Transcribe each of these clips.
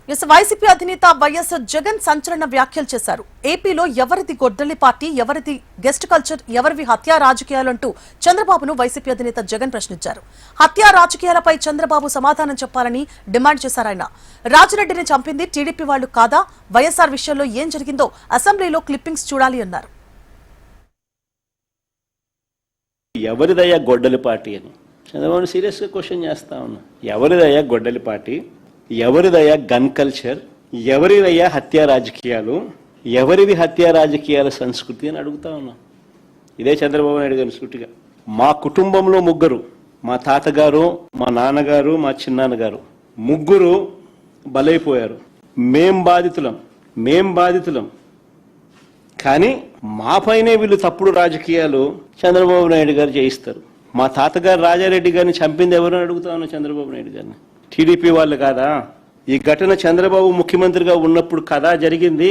YCP అధినేత YS Jagan సంచలన వ్యాఖ్యలు చేశారు. ఏపీలో ఎవరిది గొడ్డలి పార్టీ, ఎవరిది గెస్ట్ కల్చర్, ఎవరివి హత్యా రాజకీయాలంటూ చంద్రబాబును వైసీపీ అధినేత జగన్ ప్రశ్నించారు. హత్యా రాజకీయాలపై చంద్రబాబు సమాధానం చెప్పాలని డిమాండ్ చేశారు. ఆయన రాజిరెడ్డిని చంపింది టీడీపీ వాళ్లు కాదా, వైఎస్ఆర్ విషయంలో ఏం జరిగిందో అసెంబ్లీలో క్లిప్పింగ్స్ చూడాలి అన్నారు. ఎవరిదయ్యా గొడ్డలి పార్టీ అని చంద్రబాబు సీరియస్గా క్వశ్చన్ చేస్తా ఉన్నా. ఎవరిదయ్యా గొడ్డలి పార్టీ, ఎవరిదయ్యా గన్ కల్చర్, ఎవరిదయ్యా హత్యా రాజకీయాలు, ఎవరిది హత్యా రాజకీయాల సంస్కృతి అని అడుగుతా ఉన్నా. ఇదే చంద్రబాబు నాయుడు గారి సూటిగా. మా కుటుంబంలో ముగ్గురు, మా తాతగారు, మా నాన్నగారు, మా చిన్నాన్నగారు ముగ్గురు బలైపోయారు. మేం బాధితులం కానీ మాపైనే వీళ్ళు తప్పుడు రాజకీయాలు చంద్రబాబు నాయుడు గారు చేయిస్తారు. మా తాతగారు రాజారెడ్డి గారిని చంపింది ఎవరు అని అడుగుతా ఉన్నా చంద్రబాబు నాయుడు గారిని. టీడీపీ వాళ్ళు కాదా? ఈ ఘటన చంద్రబాబు ముఖ్యమంత్రిగా ఉన్నప్పుడు కాదా జరిగింది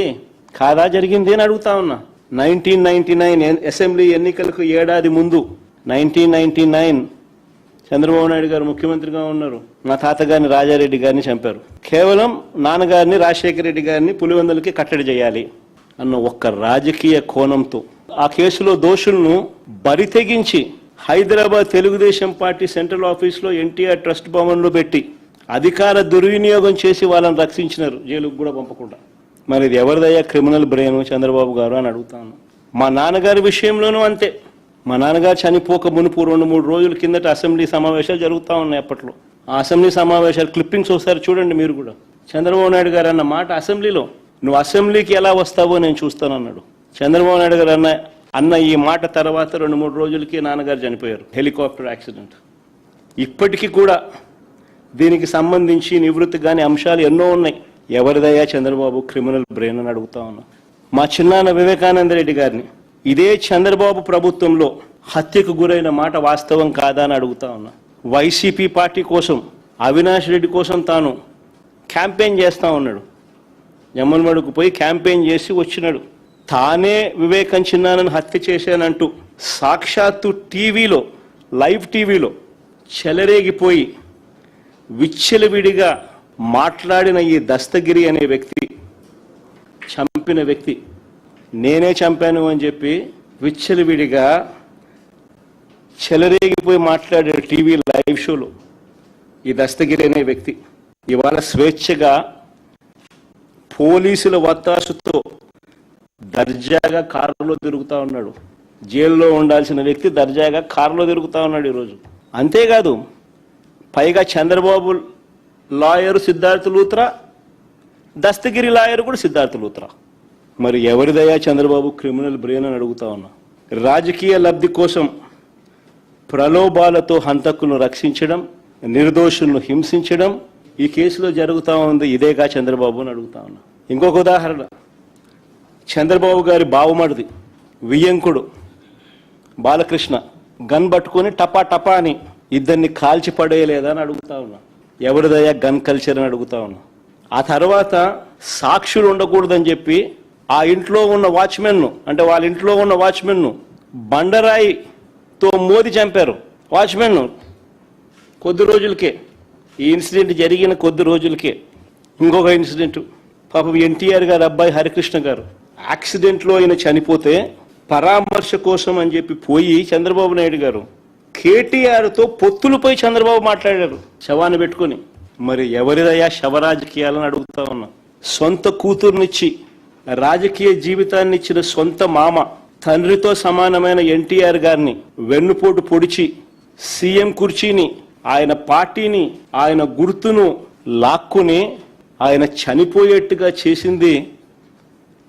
అని అడుగుతా ఉన్నా. 1999 అసెంబ్లీ ఎన్నికలకు ఏడాది ముందు 1999 చంద్రబాబు నాయుడు గారు ముఖ్యమంత్రిగా ఉన్నారు. మా తాతగారిని రాజారెడ్డి గారిని చంపారు. కేవలం నాన్నగారిని రాజశేఖర రెడ్డి గారిని పులివెందులకి కట్టడి చేయాలి అన్న ఒక్క రాజకీయ కోణంతో ఆ కేసులో దోషులను బరితెగించి హైదరాబాద్ తెలుగుదేశం పార్టీ సెంట్రల్ ఆఫీస్లో ఎన్టీఆర్ ట్రస్ట్ భవన్లో పెట్టి అధికార దుర్వినియోగం చేసి వాళ్ళని రక్షించినారు, జైలుకు కూడా పంపకుండా. మరి ఇది ఎవరిదయ్యా క్రిమినల్ బ్రెయిన్ చంద్రబాబు గారు అని అడుగుతాను. మా నాన్నగారి విషయంలోనూ అంతే. మా నాన్నగారు చనిపోక మునుపు 2-3 రోజుల కిందట అసెంబ్లీ సమావేశాలు జరుగుతూ ఉన్నాయి. అప్పట్లో ఆ అసెంబ్లీ సమావేశాలు క్లిప్పింగ్స్ ఒకసారి చూడండి మీరు కూడా. చంద్రబాబు నాయుడు గారు అన్న మాట అసెంబ్లీలో, నువ్వు అసెంబ్లీకి ఎలా వస్తావో నేను చూస్తానన్నాడు. చంద్రబాబు నాయుడు గారు అన్న ఈ మాట తర్వాత 2-3 రోజులకి నాన్నగారు చనిపోయారు, హెలికాప్టర్ యాక్సిడెంట్. ఇప్పటికీ కూడా దీనికి సంబంధించి నివృత్తి కాని అంశాలు ఎన్నో ఉన్నాయి. ఎవరిదయ్యా చంద్రబాబు క్రిమినల్ బ్రెయిన్ అని అడుగుతా ఉన్నా. మా చిన్నాన్న వివేకానంద రెడ్డి గారిని ఇదే చంద్రబాబు ప్రభుత్వంలో హత్యకు గురైన మాట వాస్తవం కాదా అని అడుగుతా ఉన్నా. వైసీపీ పార్టీ కోసం, అవినాష్ రెడ్డి కోసం తాను క్యాంపెయిన్ చేస్తా ఉన్నాడు. జమ్మన్మడుకు పోయి క్యాంపెయిన్ చేసి వచ్చినాడు. తానే వివేకం చిన్నానని హత్య చేశానంటూ సాక్షాత్తు టీవీలో, లైవ్ టీవీలో చెలరేగిపోయి విచ్చలవిడిగా మాట్లాడిన ఈ దస్తగిరి అనే వ్యక్తి, చంపిన వ్యక్తి, నేనే చంపాను అని చెప్పి విచ్చలవిడిగా చెలరేగిపోయి మాట్లాడాడు టీవీ లైవ్ షోలో ఈ దస్తగిరి అనే వ్యక్తి. ఇవాళ స్వేచ్ఛగా పోలీసుల వత్తాసుతో దర్జాగా కారులో తిరుగుతూ ఉన్నాడు. జైల్లో ఉండాల్సిన వ్యక్తి దర్జాగా కారులో తిరుగుతూ ఉన్నాడు ఈరోజు. అంతేకాదు, పైగా చంద్రబాబు లాయరు సిద్ధార్థ లూత్రా, దస్తగిరి లాయరు కూడా సిద్ధార్థ లూత్రా. మరి ఎవరిదయ్యా చంద్రబాబు క్రిమినల్ బ్రెయిన్ అని అడుగుతా ఉన్నా. రాజకీయ లబ్ధి కోసం ప్రలోభాలతో హంతకులను రక్షించడం, నిర్దోషులను హింసించడం ఈ కేసులో జరుగుతూ ఉంది. ఇదేగా చంద్రబాబు అని అడుగుతా ఉన్నా. ఇంకొక ఉదాహరణ, చంద్రబాబు గారి బావమడిది వియ్యంకుడు బాలకృష్ణ గన్ పట్టుకొని టపా అని ఇద్దరిని కాల్చి పడేయలేదా అని అడుగుతా ఉన్నా. ఎవరిదయ్యా గన్ కల్చర్ అని అడుగుతా ఉన్నా. ఆ తర్వాత సాక్షులు ఉండకూడదని చెప్పి ఆ ఇంట్లో ఉన్న వాచ్మెన్ను, అంటే వాళ్ళ ఇంట్లో ఉన్న వాచ్మెన్ను బండరాయితో మోది చంపారు. వాచ్మెన్ను కొద్ది రోజులకే, ఈ ఇన్సిడెంట్ జరిగిన కొద్ది రోజులకే ఇంకొక ఇన్సిడెంట్. పాపం ఎన్టీఆర్ గారు అబ్బాయి హరికృష్ణ గారు యాక్సిడెంట్లో ఆయన చనిపోతే పరామర్శ కోసం అని చెప్పి పోయి చంద్రబాబు నాయుడు గారు కేటీఆర్తో పొత్తులపై చంద్రబాబు మాట్లాడారు శవాన్ని పెట్టుకుని. మరి ఎవరిదయ్యా శవ రాజకీయాలని అడుగుతా ఉన్నా. సొంత కూతుర్నిచ్చి రాజకీయ జీవితాన్ని ఇచ్చిన సొంత మామ, తండ్రితో సమానమైన ఎన్టీఆర్ గారిని వెన్నుపోటు పొడిచి సీఎం కుర్చీని, ఆయన పార్టీని, ఆయన గుర్తును లాక్కుని ఆయన చనిపోయేట్టుగా చేసింది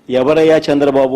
ఎవరయ్యా చంద్రబాబు